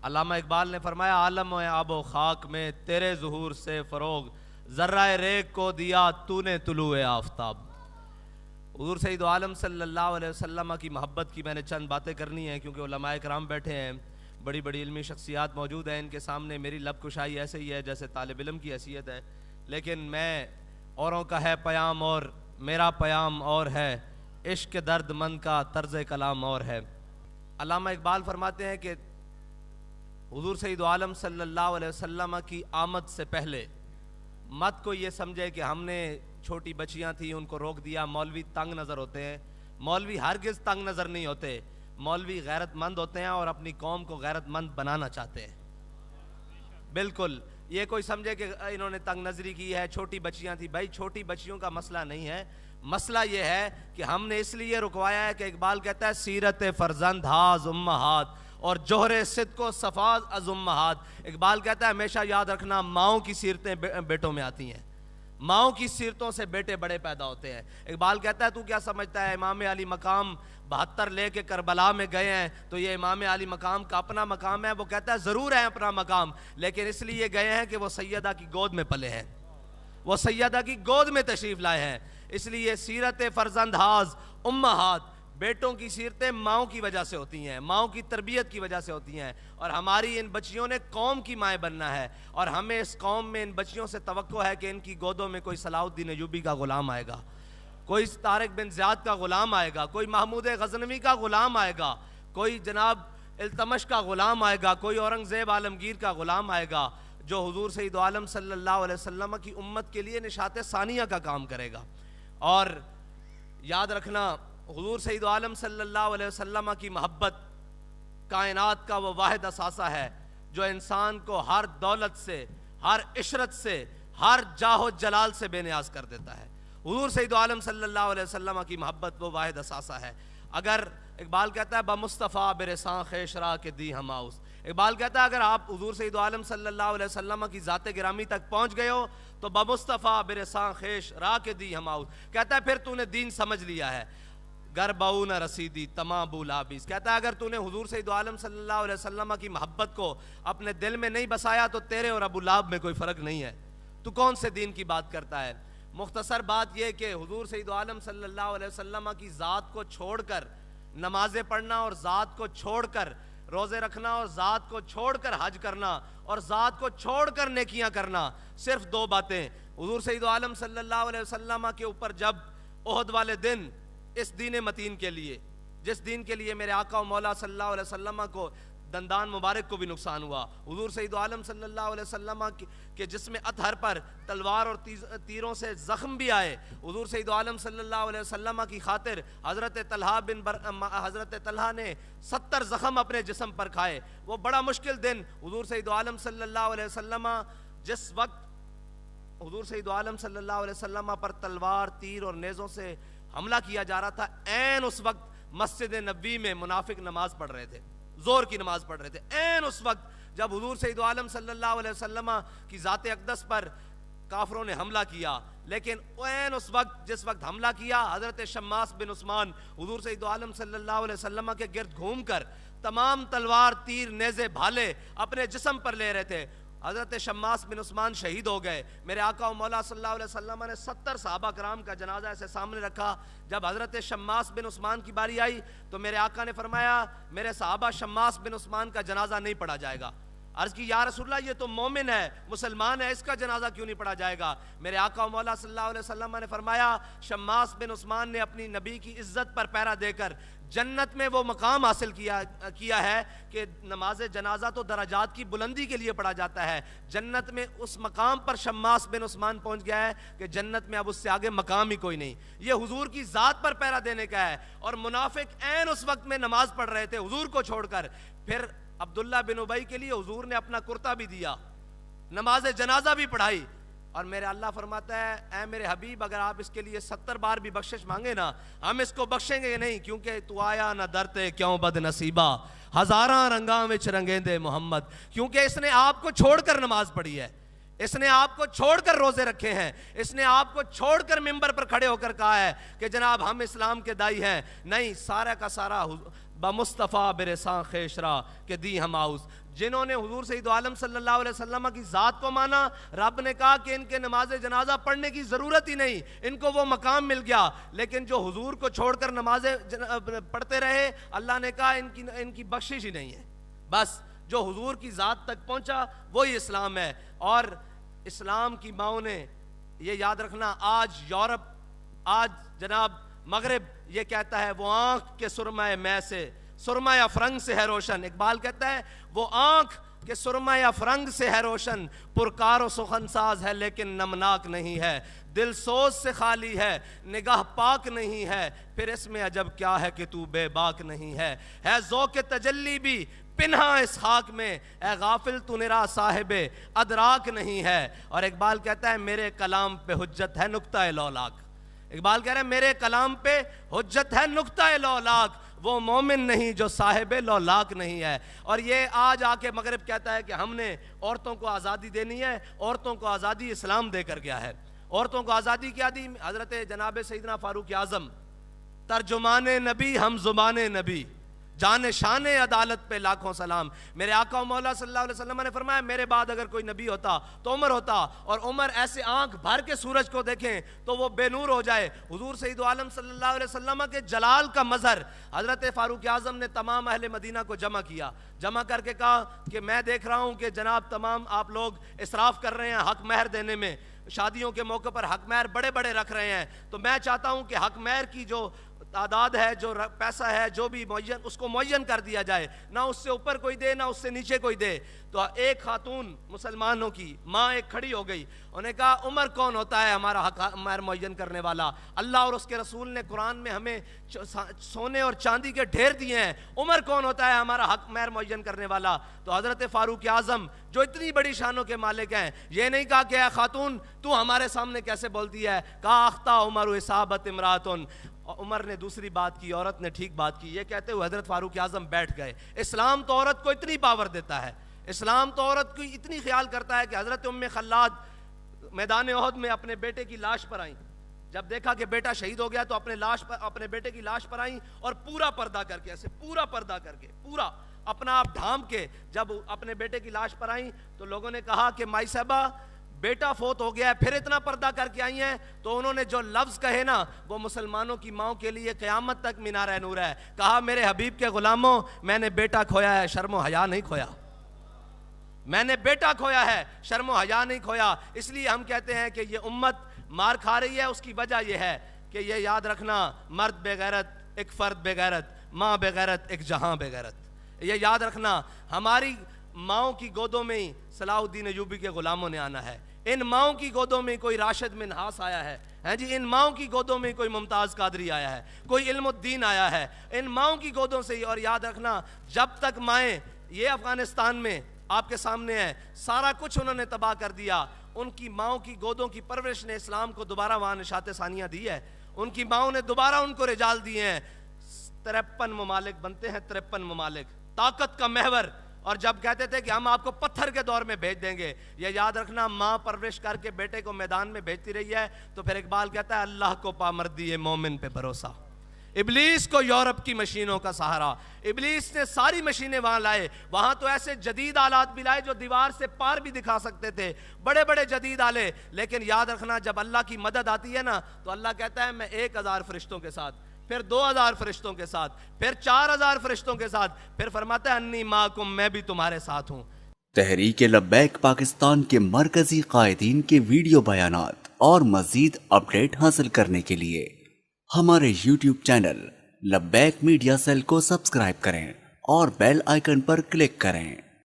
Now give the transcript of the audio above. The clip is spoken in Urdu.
علامہ اقبال نے فرمایا عالم و آب و خاک میں تیرے ظہور سے فروغ، ذرہ ریگ کو دیا تو نے طلوع آفتاب۔ حضور سید عالم صلی اللہ علیہ وسلم کی محبت کی میں نے چند باتیں کرنی ہیں، کیونکہ علماء کرام بیٹھے ہیں، بڑی بڑی علمی شخصیات موجود ہیں، ان کے سامنے میری لب کشائی ایسے ہی ہے جیسے طالب علم کی حیثیت ہے، لیکن میں اوروں کا ہے پیام اور میرا پیام اور ہے، عشق درد مند کا طرز کلام اور ہے۔ علامہ اقبال فرماتے ہیں کہ حضور سید عالم صلی اللہ علیہ وسلم کی آمد سے پہلے مت کو یہ سمجھے کہ ہم نے چھوٹی بچیاں تھیں ان کو روک دیا۔ مولوی تنگ نظر ہوتے ہیں، مولوی ہرگز تنگ نظر نہیں ہوتے، مولوی غیرت مند ہوتے ہیں اور اپنی قوم کو غیرت مند بنانا چاہتے ہیں۔ بالکل یہ کوئی سمجھے کہ انہوں نے تنگ نظری کی ہے، چھوٹی بچیاں تھیں، بھائی چھوٹی بچیوں کا مسئلہ نہیں ہے، مسئلہ یہ ہے کہ ہم نے اس لیے رکوایا ہے کہ اقبال کہتا ہے سیرت فرزند ہاز امہات اور جوہر صدق و صفاء از امہات۔ اقبال کہتا ہے ہمیشہ یاد رکھنا ماؤں کی سیرتیں بیٹوں میں آتی ہیں، ماؤں کی سیرتوں سے بیٹے بڑے پیدا ہوتے ہیں۔ اقبال کہتا ہے تو کیا سمجھتا ہے امام علی مقام 72 لے کے کربلا میں گئے ہیں تو یہ امام علی مقام کا اپنا مقام ہے؟ وہ کہتا ہے ضرور ہے اپنا مقام، لیکن اس لیے گئے ہیں کہ وہ سیدہ کی گود میں پلے ہیں، وہ سیدہ کی گود میں تشریف لائے ہیں، اس لیے سیرت فرزند ہاز امہات، بیٹوں کی سیرتیں ماؤں کی وجہ سے ہوتی ہیں، ماؤں کی تربیت کی وجہ سے ہوتی ہیں، اور ہماری ان بچیوں نے قوم کی مائیں بننا ہے، اور ہمیں اس قوم میں ان بچیوں سے توقع ہے کہ ان کی گودوں میں کوئی صلاح الدین ایوبی کا غلام آئے گا، کوئی طارق بن زیاد کا غلام آئے گا، کوئی محمود غزنوی کا غلام آئے گا، کوئی جناب التمش کا غلام آئے گا، کوئی اورنگزیب عالمگیر کا غلام آئے گا، جو حضور سید عالم صلی اللہ علیہ وسلم کی امت کے لیے نشاط ثانیہ کا کام کرے گا۔ اور یاد رکھنا حضور سید عالم صلی اللہ علیہ وسلم کی محبت کائنات کا وہ واحد اثاثہ ہے جو انسان کو ہر دولت سے، ہر عشرت سے، ہر جاہ و جلال سے بے نیاز کر دیتا ہے۔ حضور سید عالم صلی اللہ علیہ وسلم کی محبت وہ واحد اثاثہ ہے۔ اگر اقبال کہتا ہے بمصطفیٰ برساں خیشرا کے دی ہماؤس، اقبال کہتا ہے اگر آپ حضور سید عالم صلی اللہ علیہ وسلم کی ذات گرامی تک پہنچ گئے ہو تو بمصطفیٰ برساں خیش را کے دی ہماؤس، کہتا ہے پھر تو نے دین سمجھ لیا ہے۔ گر بہو نہ رسیدی تمام بولابیس، کہتا ہے اگر تو نے حضور سید عالم صلی اللہ علیہ وسلم کی محبت کو اپنے دل میں نہیں بسایا تو تیرے اور ابو لہب میں کوئی فرق نہیں ہے، تو کون سے دین کی بات کرتا ہے؟ مختصر بات یہ کہ حضور سید عالم صلی اللہ علیہ وسلم کی ذات کو چھوڑ کر نمازیں پڑھنا اور ذات کو چھوڑ کر روزے رکھنا اور ذات کو چھوڑ کر حج کرنا اور ذات کو چھوڑ کر نیکیاں کرنا، صرف دو باتیں۔ حضور سید عالم صلی اللہ علیہ وسلم کے اوپر جب احد والے دن اس دین متین کے لیے، جس دین کے لیے میرے آقا و مولا صلی اللہ علیہ وسلم کو دندان مبارک کو بھی نقصان ہوا، حضور سید عالم صلی اللہ علیہ وسلم کے جسم اطہر پر تلوار اور تیروں سے زخم بھی آئے، حضور سید عالم صلی اللہ علیہ وسلم کی خاطر حضرت طلحہ نے 70 زخم اپنے جسم پر کھائے۔ وہ بڑا مشکل دن حضور سید عالم صلی اللہ علیہ وسلم جس وقت حضور سید عالم صلی اللہ علیہ وسلم پر تلوار، تیر اور نیزوں سے حملہ کیا جا رہا تھا، عین اس وقت مسجد نبوی میں منافق نماز پڑھ رہے تھے، زور کی نماز پڑھ رہے تھے، عین اس وقت جب حضور سید عالم صلی اللہ علیہ وسلم کی ذات اقدس پر کافروں نے حملہ کیا، لیکن عین اس وقت جس وقت حملہ کیا حضرت شماس بن عثمان حضور سید عالم صلی اللہ علیہ وسلم کے گرد گھوم کر تمام تلوار، تیر، نیزے، بھالے اپنے جسم پر لے رہے تھے۔ حضرت شماس بن عثمان شہید ہو گئے۔ میرے آقا و مولا صلی اللہ علیہ وسلم نے 70 صحابہ کرام کا جنازہ ایسے سامنے رکھا۔ جب حضرت شماس بن عثمان کی باری آئی تو میرے آقا نے فرمایا میرے صحابہ شماس بن عثمان کا جنازہ نہیں پڑھا جائے گا۔ عرض کی یا رسول اللہ یہ تو مومن ہے، مسلمان ہے، اس کا جنازہ کیوں نہیں پڑھا جائے گا؟ میرے آقا و مولا صلی اللہ علیہ وسلم نے فرمایا شماس بن عثمان نے اپنی نبی کی عزت پر پہرا دے کر جنت میں وہ مقام حاصل کیا ہے کہ نماز جنازہ تو درجات کی بلندی کے لیے پڑھا جاتا ہے، جنت میں اس مقام پر شماس بن عثمان پہنچ گیا ہے کہ جنت میں اب اس سے آگے مقام ہی کوئی نہیں۔ یہ حضور کی ذات پر پہرا دینے کا ہے، اور منافق عین اس وقت میں نماز پڑھ رہے تھے حضور کو چھوڑ کر۔ پھر عبداللہ بن ابی کے لیے حضور نے اپنا کرتا بھی دیا، نماز جنازہ بھی پڑھائی، اور میرے اللہ فرماتا ہے اے میرے حبیب اگر آپ اس کے لیے 70 بار بھی بخشش مانگے نا ہم اس کو بخشیں گے نہیں، کیونکہ تو آیا نہ درتے کیوں بد نصیبہ ہزاراں رنگاں وچ رنگیندے محمد، کیونکہ اس نے آپ کو چھوڑ کر نماز پڑھی ہے، اس نے آپ کو چھوڑ کر روزے رکھے ہیں، اس نے آپ کو چھوڑ کر منبر پر کھڑے ہو کر کہا ہے کہ جناب ہم اسلام کے دائی ہیں۔ نہیں، سارا کا سارا بمصطفیٰ برساں خیشرا کہ دی ہم آؤس، جنہوں نے حضور سید عالم صلی اللہ علیہ وسلم کی ذات کو مانا، رب نے کہا کہ ان کے نماز جنازہ پڑھنے کی ضرورت ہی نہیں، ان کو وہ مقام مل گیا۔ لیکن جو حضور کو چھوڑ کر نماز پڑھتے رہے، اللہ نے کہا ان کی بخشش ہی نہیں ہے۔ بس جو حضور کی ذات تک پہنچا وہی اسلام ہے۔ اور اسلام کی ماؤں نے یہ یاد رکھنا، آج یورپ، آج جناب مغرب یہ کہتا ہے وہ آنکھ کے سرمہ میں سے، سرمہ افرنگ سے ہے روشن۔ اقبال کہتا ہے وہ آنکھ کے سرمہ افرنگ سے ہے روشن، پرکار و سخن ساز ہے لیکن نمناک نہیں ہے، دل سوز سے خالی ہے نگاہ پاک نہیں ہے، پھر اس میں عجب کیا ہے کہ تو بے باک نہیں ہے ذوق تجلی بھی پنہا اس خاک میں، اے غافل تو نرا صاحب ادراک نہیں ہے۔ اور اقبال کہتا ہے میرے کلام پہ حجت ہے نقطہ لولاک، اقبال کہہ رہے ہیں میرے کلام پہ حجت ہے نقطہ لولاک، وہ مومن نہیں جو صاحب لولاک نہیں ہے۔ اور یہ آج آ کے مغرب کہتا ہے کہ ہم نے عورتوں کو آزادی دینی ہے، عورتوں کو آزادی اسلام دے کر گیا ہے۔ عورتوں کو آزادی کیا دی؟ حضرت جناب سیدنا فاروق اعظم ترجمان نبی ہم زبان نبی، جان شان عدالت پہ لاکھوں سلام۔ میرے آقا و مولا صلی اللہ علیہ وسلم نے فرمایا میرے بعد اگر کوئی نبی ہوتا تو عمر ہوتا، اور عمر ایسے آنکھ بھر کے سورج کو دیکھیں تو وہ بے نور ہو جائے۔ حضور سید عالم صلی اللہ علیہ وسلم کے جلال کا مظہر حضرت فاروق اعظم نے تمام اہل مدینہ کو جمع کیا، جمع کر کے کہا کہ میں دیکھ رہا ہوں کہ جناب تمام آپ لوگ اسراف کر رہے ہیں حق مہر دینے میں، شادیوں کے موقع پر حق مہر بڑے بڑے رکھ رہے ہیں، تو میں چاہتا ہوں کہ حق مہر کی جو تعداد ہے، جو پیسہ ہے، جو بھی معین، اس کو معین کر دیا جائے، نہ اس سے اوپر کوئی دے نہ اس سے نیچے کوئی دے۔ تو ایک خاتون مسلمانوں کی ماں ایک کھڑی ہو گئی، انہوں نے کہا عمر کون ہوتا ہے ہمارا حق مہر معین کرنے والا؟ اللہ اور اس کے رسول نے قرآن میں ہمیں سونے اور چاندی کے ڈھیر دیے ہیں، عمر کون ہوتا ہے ہمارا حق مہر معین کرنے والا؟ تو حضرت فاروق اعظم جو اتنی بڑی شانوں کے مالک ہیں، یہ نہیں کہا کہ اے خاتون تو ہمارے سامنے کیسے بولتی ہے، کہا اخطا عمر اصابت امراتن۔ عمر نے دوسری بات کی، عورت نے ٹھیک بات کی، یہ کہتے ہوئے حضرت فاروق اعظم بیٹھ گئے۔ اسلام تو عورت کو اتنی پاور دیتا ہے، اسلام تو عورت کو اتنی خیال کرتا ہے کہ حضرت ام خلاد میدان احد میں اپنے بیٹے کی لاش پر آئیں، جب دیکھا کہ بیٹا شہید ہو گیا تو اپنے بیٹے کی لاش پر آئیں اور پورا پردہ کر کے، ایسے پورا پردہ کر کے، پورا اپنا آپ ڈھانپ کے جب اپنے بیٹے کی لاش پر آئیں تو لوگوں نے کہا کہ مائی صاحبہ بیٹا فوت ہو گیا ہے پھر اتنا پردہ کر کے آئی ہیں؟ تو انہوں نے جو لفظ کہے نا وہ مسلمانوں کی ماؤں کے لیے قیامت تک مینار نور ہے۔ کہا میرے حبیب کے غلاموں میں نے بیٹا کھویا ہے، شرم و حیا نہیں کھویا، میں نے بیٹا کھویا ہے، شرم و حیا نہیں کھویا۔ اس لیے ہم کہتے ہیں کہ یہ امت مار کھا رہی ہے، اس کی وجہ یہ ہے کہ یہ یاد رکھنا مرد بے غیرت ایک فرد بے غیرت، ماں بے غیرت ایک جہاں بے غیرت۔ یہ یاد رکھنا ہماری ماؤں کی گودوں میں ہی صلاح الدین ایوبی کے غلاموں نے آنا ہے، ان ماؤں کی گودوں میں کوئی راشد منہاس آیا ہے جی، ان ماؤں کی گودوں میں کوئی ممتاز قادری آیا ہے، کوئی علم الدین آیا ہے، ان ماؤں کی گودوں سے ہی۔ اور یاد رکھنا جب تک مائیں یہ افغانستان میں آپ کے سامنے ہے، سارا کچھ انہوں نے تباہ کر دیا، ان کی ماؤں کی گودوں کی پرورش نے اسلام کو دوبارہ وہاں نشاط ثانیہ دی ہے، ان کی ماؤں نے دوبارہ ان کو رجال دیے ہیں۔ 53 ممالک بنتے ہیں، 53 ممالک طاقت کا محور، اور جب کہتے تھے کہ ہم آپ کو پتھر کے دور میں بھیج دیں گے، یہ یاد رکھنا ماں پرورش کر کے بیٹے کو میدان میں بھیجتی رہی ہے۔ تو پھر اقبال کہتا ہے اللہ کو پامردی ہے مومن پہ بھروسہ، ابلیس کو یورپ کی مشینوں کا سہارا۔ ابلیس نے ساری مشینیں وہاں لائے، وہاں تو ایسے جدید آلات بھی لائے جو دیوار سے پار بھی دکھا سکتے تھے، بڑے بڑے جدید آلے، لیکن یاد رکھنا جب اللہ کی مدد آتی ہے نا تو اللہ کہتا ہے میں 1000 فرشتوں کے ساتھ، پھر 2000 فرشتوں کے ساتھ، پھر 4000 فرشتوں کے ساتھ، پھر فرماتا ہے انی معکم، میں بھی تمہارے ساتھ ہوں۔ تحریک لبیک پاکستان کے مرکزی قائدین کے ویڈیو بیانات اور مزید اپڈیٹ حاصل کرنے کے لیے ہمارے یوٹیوب چینل لبیک میڈیا سیل کو سبسکرائب کریں اور بیل آئیکن پر کلک کریں۔